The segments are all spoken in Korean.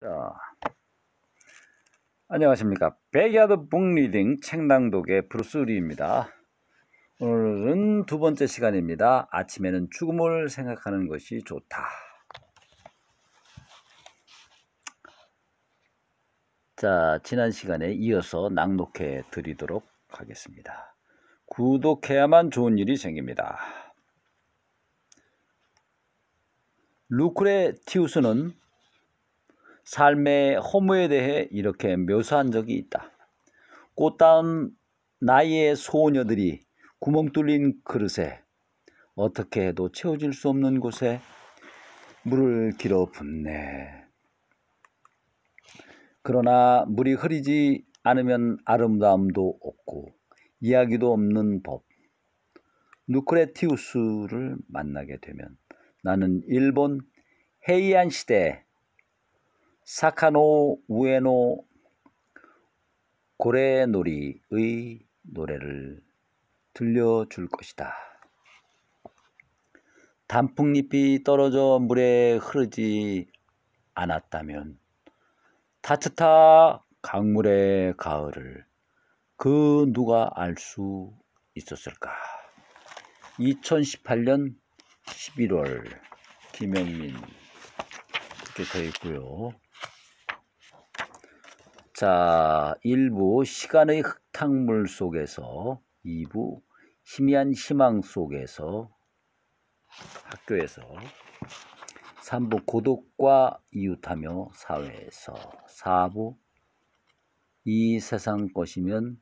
자, 안녕하십니까. 백야드 북리딩 책낭독의 브루스 리입니다. 오늘은 두 번째 시간입니다. 아침에는 죽음을 생각하는 것이 좋다. 자, 지난 시간에 이어서 낭독해 드리도록 하겠습니다. 구독해야만 좋은 일이 생깁니다. 루크레티우스는 삶의 허무에 대해 이렇게 묘사한 적이 있다. 꽃다운 나이의 소녀들이 구멍 뚫린 그릇에 어떻게 해도 채워질 수 없는 곳에 물을 길어 붓네. 그러나 물이 흐르지 않으면 아름다움도 없고 이야기도 없는 법. 루크레티우스를 만나게 되면 나는 일본 헤이안 시대 사카노 우에노 고래놀이의 노래를 들려줄 것이다. 단풍잎이 떨어져 물에 흐르지 않았다면 타츠타 강물의 가을을 그 누가 알 수 있었을까? 2018년 11월 김영민 이렇게 되어 있고요. 자, 1부 시간의 흙탕물 속에서, 2부 희미한 희망 속에서 학교에서, 3부 고독과 이웃하며 사회에서, 4부 이 세상 것이면서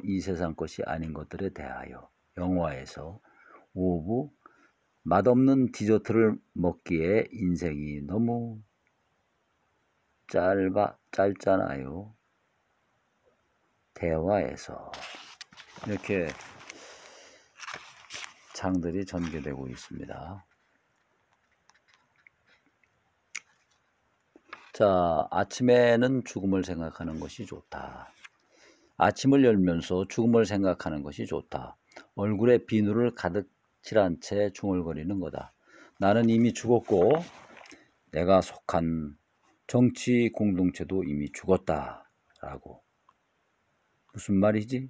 이 세상 것이 아닌 것들에 대하여 영화에서, 5부 맛없는 디저트를 먹기에 인생이 너무 짧잖아요. 대화에서 이렇게 장들이 전개되고 있습니다. 자, 아침에는 죽음을 생각하는 것이 좋다. 아침을 열면서 죽음을 생각하는 것이 좋다. 얼굴에 비누를 가득 칠한 채 중얼거리는 거다. 나는 이미 죽었고 내가 속한 정치 공동체도 이미 죽었다라고. 무슨 말이지?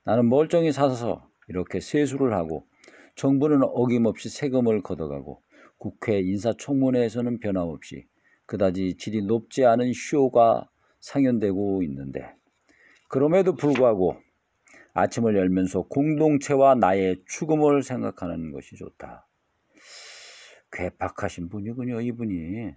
나는 멀쩡히 살아서 이렇게 세수를 하고 정부는 어김없이 세금을 걷어가고 국회 인사청문회에서는 변함없이 그다지 질이 높지 않은 쇼가 상연되고 있는데 그럼에도 불구하고 아침을 열면서 공동체와 나의 죽음을 생각하는 것이 좋다. 괴팍하신 분이군요, 이분이.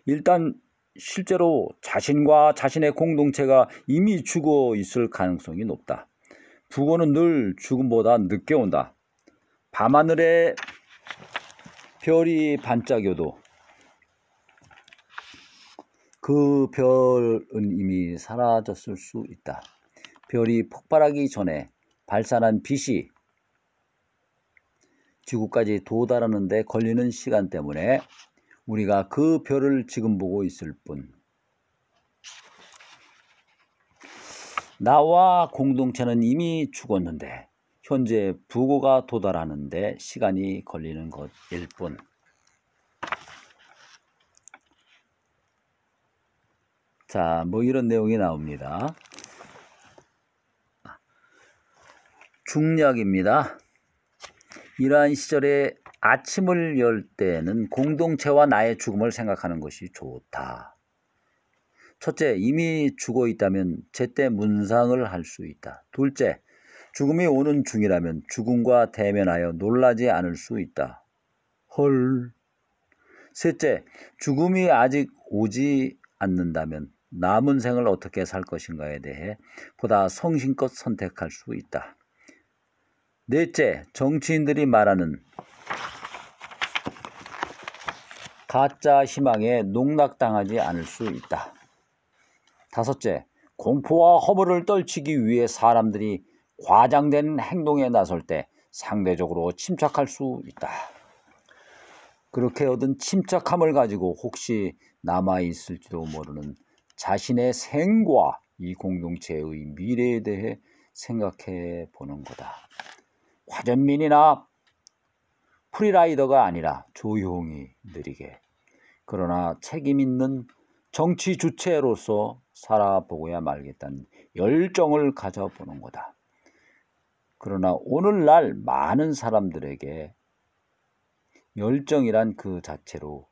일단 실제로 자신과 자신의 공동체가 이미 죽어 있을 가능성이 높다. 부고는 늘 죽음보다 늦게 온다. 밤하늘에 별이 반짝여도 그 별은 이미 사라졌을 수 있다. 별이 폭발하기 전에 발산한 빛이 지구까지 도달하는 데 걸리는 시간 때문에 우리가 그 별을 지금 보고 있을 뿐. 나와 공동체는 이미 죽었는데 현재 부고가 도달하는데 시간이 걸리는 것일 뿐. 자, 뭐 이런 내용이 나옵니다. 중략입니다. 이러한 시절에 아침을 열 때는 공동체와 나의 죽음을 생각하는 것이 좋다. 첫째, 이미 죽어 있다면 제때 문상을 할 수 있다. 둘째, 죽음이 오는 중이라면 죽음과 대면하여 놀라지 않을 수 있다. 헐. 셋째, 죽음이 아직 오지 않는다면 남은 생을 어떻게 살 것인가에 대해 보다 성심껏 선택할 수 있다. 넷째, 정치인들이 말하는 가짜 희망에 농락당하지 않을 수 있다. 다섯째, 공포와 허물을 떨치기 위해 사람들이 과장된 행동에 나설 때 상대적으로 침착할 수 있다. 그렇게 얻은 침착함을 가지고 혹시 남아있을지도 모르는 자신의 생과 이 공동체의 미래에 대해 생각해 보는 거다. 화전민이나 프리라이더가 아니라 조용히 느리게 그러나 책임 있는 정치 주체로서 살아보고야 말겠다는 열정을 가져보는 거다. 그러나 오늘날 많은 사람들에게 열정이란 그 자체로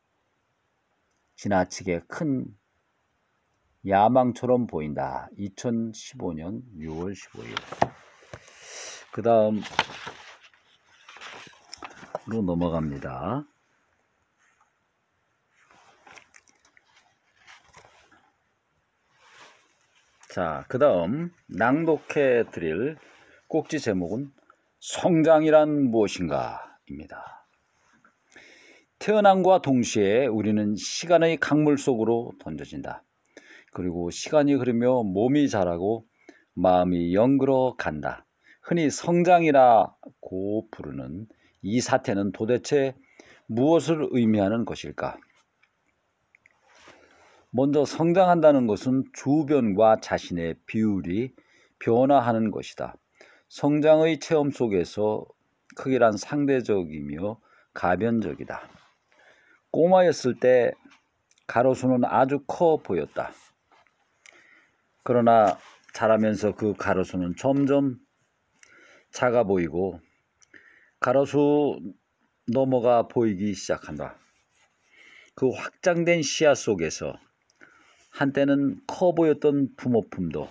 지나치게 큰 야망처럼 보인다. 2015년 6월 15일. 그 다음으로 넘어갑니다. 자, 그 다음 낭독해 드릴 꼭지 제목은 성장이란 무엇인가 입니다. 태어남과 동시에 우리는 시간의 강물 속으로 던져진다. 그리고 시간이 흐르며 몸이 자라고 마음이 영그러 간다. 흔히 성장이라고 부르는 이 사태는 도대체 무엇을 의미하는 것일까? 먼저 성장한다는 것은 주변과 자신의 비율이 변화하는 것이다. 성장의 체험 속에서 크기란 상대적이며 가변적이다. 꼬마였을 때 가로수는 아주 커 보였다. 그러나 자라면서 그 가로수는 점점 작아 보이고 가로수 너머가 보이기 시작한다. 그 확장된 시야 속에서 한때는 커 보였던 부모품도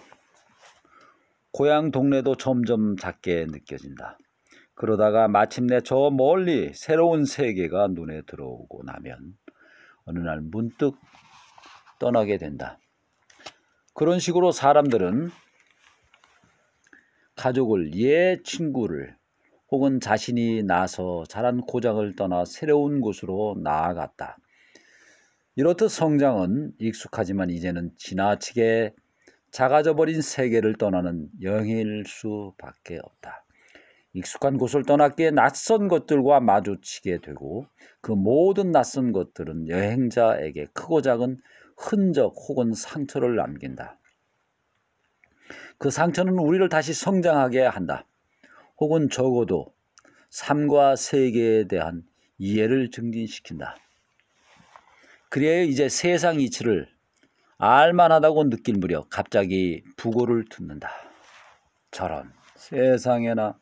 고향 동네도 점점 작게 느껴진다. 그러다가 마침내 저 멀리 새로운 세계가 눈에 들어오고 나면 어느 날 문득 떠나게 된다. 그런 식으로 사람들은 가족을, 옛 친구를 혹은 자신이 나서 자란 고장을 떠나 새로운 곳으로 나아갔다. 이렇듯 성장은 익숙하지만 이제는 지나치게 작아져 버린 세계를 떠나는 여행일 수밖에 없다. 익숙한 곳을 떠났기에 낯선 것들과 마주치게 되고 그 모든 낯선 것들은 여행자에게 크고 작은 흔적 혹은 상처를 남긴다. 그 상처는 우리를 다시 성장하게 한다. 혹은 적어도 삶과 세계에 대한 이해를 증진시킨다. 그래야 이제 세상 이치를 알만하다고 느낄 무렵 갑자기 부고를 듣는다. 저런, 세상에나.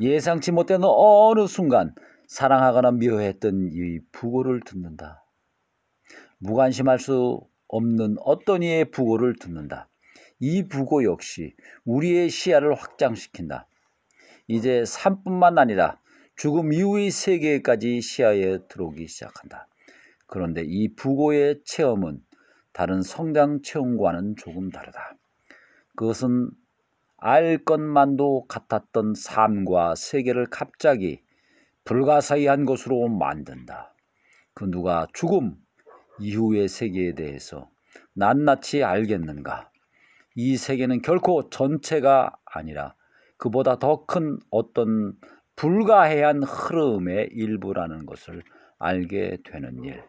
예상치 못한 어느 순간 사랑하거나 미워했던 이 부고를 듣는다. 무관심할 수 없는 어떤 이의 부고를 듣는다. 이 부고 역시 우리의 시야를 확장시킨다. 이제 삶뿐만 아니라 죽음 이후의 세계까지 시야에 들어오기 시작한다. 그런데 이 부고의 체험은 다른 성장 체험과는 조금 다르다. 그것은 알 것만도 같았던 삶과 세계를 갑자기 불가사의한 것으로 만든다. 그 누가 죽음 이후의 세계에 대해서 낱낱이 알겠는가? 이 세계는 결코 전체가 아니라 그보다 더 큰 어떤 불가해한 흐름의 일부라는 것을 알게 되는 일.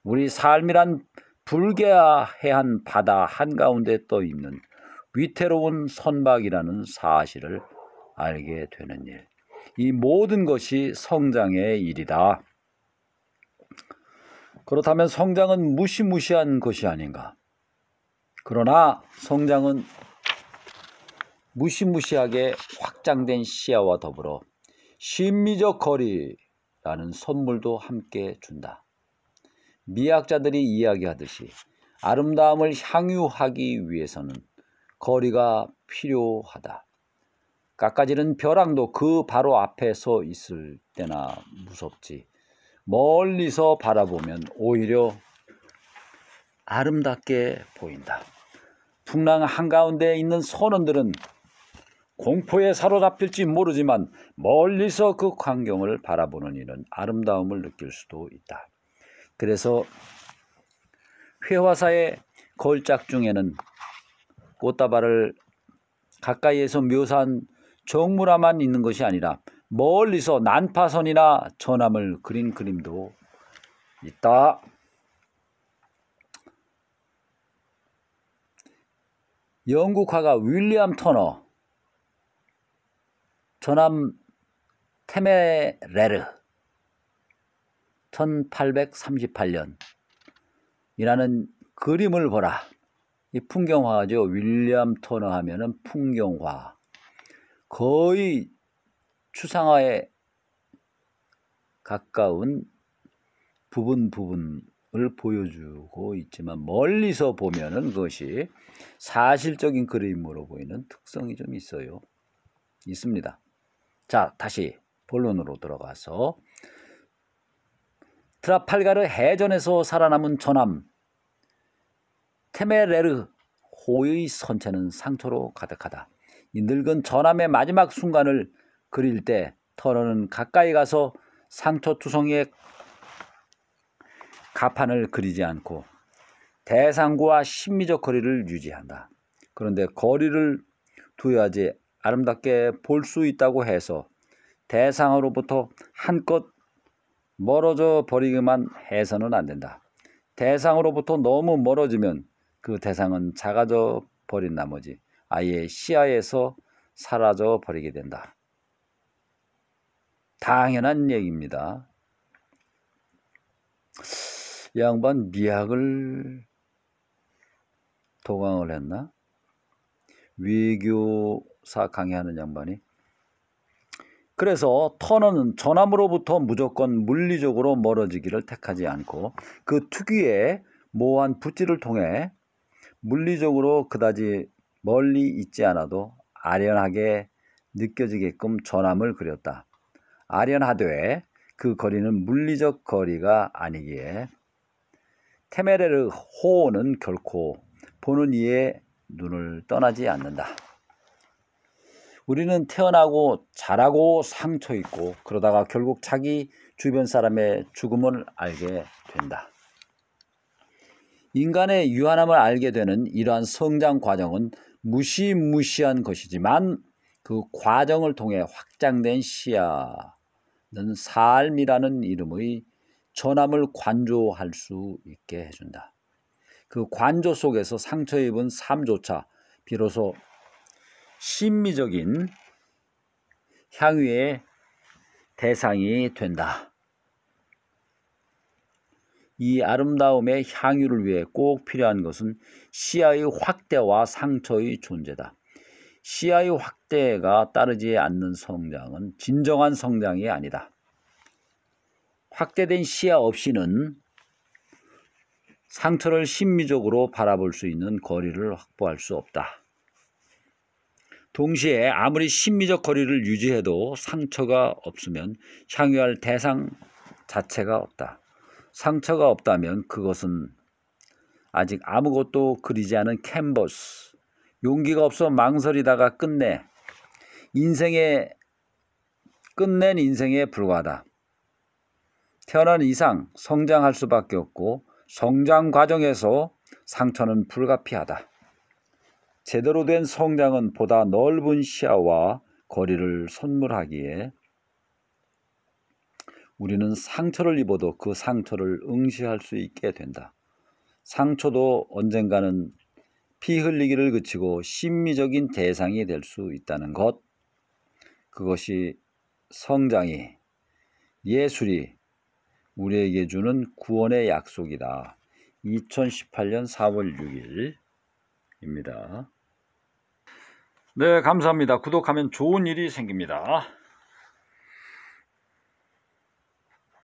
우리 삶이란 불가해한 바다 한가운데 떠있는 위태로운 선박이라는 사실을 알게 되는 일. 이 모든 것이 성장의 일이다. 그렇다면 성장은 무시무시한 것이 아닌가? 그러나 성장은 무시무시하게 확장된 시야와 더불어 심미적 거리라는 선물도 함께 준다. 미학자들이 이야기하듯이 아름다움을 향유하기 위해서는 거리가 필요하다. 깎아지른 벼랑도 그 바로 앞에 서 있을 때나 무섭지 멀리서 바라보면 오히려 아름답게 보인다. 풍랑 한가운데 있는 선원들은 공포에 사로잡힐지 모르지만 멀리서 그 광경을 바라보는 이는 아름다움을 느낄 수도 있다. 그래서 회화사의 걸작 중에는 꽃다발을 가까이에서 묘사한 정물화만 있는 것이 아니라 멀리서 난파선이나 전함을 그린 그림도 있다. 영국 화가 윌리엄 터너 전함 테메레르 1838년 이라는 그림을 보라. 이 풍경화죠. 윌리엄 터너 하면은 풍경화. 거의 추상화에 가까운 부분을 보여주고 있지만 멀리서 보면은 그것이 사실적인 그림으로 보이는 특성이 좀 있습니다. 자, 다시 본론으로 들어가서 트라팔가르 해전에서 살아남은 저남 테메레르 호의 선체는 상처로 가득하다. 이 늙은 저남의 마지막 순간을 그릴 때 터너는 가까이 가서 상처투성이의 가판을 그리지 않고 대상과 심미적 거리를 유지한다. 그런데 거리를 두어야지 아름답게 볼 수 있다고 해서 대상으로부터 한껏 멀어져 버리기만 해서는 안 된다. 대상으로부터 너무 멀어지면 그 대상은 작아져 버린 나머지 아예 시야에서 사라져 버리게 된다. 당연한 얘기입니다. 이 양반 미학을 도강을 했나? 외교사 강의하는 양반이. 그래서 터너는 저남으로부터 무조건 물리적으로 멀어지기를 택하지 않고 그 특유의 모호한 붓질을 통해 물리적으로 그다지 멀리 있지 않아도 아련하게 느껴지게끔 저남을 그렸다. 아련하되 그 거리는 물리적 거리가 아니기에 테메레르 호는 결코 보는 이의 눈을 떠나지 않는다. 우리는 태어나고 자라고 상처 입고 그러다가 결국 자기 주변 사람의 죽음을 알게 된다. 인간의 유한함을 알게 되는 이러한 성장 과정은 무시무시한 것이지만 그 과정을 통해 확장된 시야는 삶이라는 이름의 전함을 관조할 수 있게 해준다. 그 관조 속에서 상처 입은 삶조차 비로소 심미적인 향유의 대상이 된다. 이 아름다움의 향유를 위해 꼭 필요한 것은 시야의 확대와 상처의 존재다. 시야의 확대가 따르지 않는 성장은 진정한 성장이 아니다. 확대된 시야 없이는 상처를 심미적으로 바라볼 수 있는 거리를 확보할 수 없다. 동시에 아무리 심미적 거리를 유지해도 상처가 없으면 향유할 대상 자체가 없다. 상처가 없다면 그것은 아직 아무것도 그리지 않은 캔버스, 용기가 없어 망설이다가 끝낸 인생에 불과하다. 태어난 이상 성장할 수밖에 없고 성장 과정에서 상처는 불가피하다. 제대로 된 성장은 보다 넓은 시야와 거리를 선물하기에 우리는 상처를 입어도 그 상처를 응시할 수 있게 된다. 상처도 언젠가는 피 흘리기를 그치고 심미적인 대상이 될 수 있다는 것, 그것이 성장이, 예술이 우리에게 주는 구원의 약속이다. 2018년 4월 6일입니다. 네, 감사합니다. 구독하면 좋은 일이 생깁니다.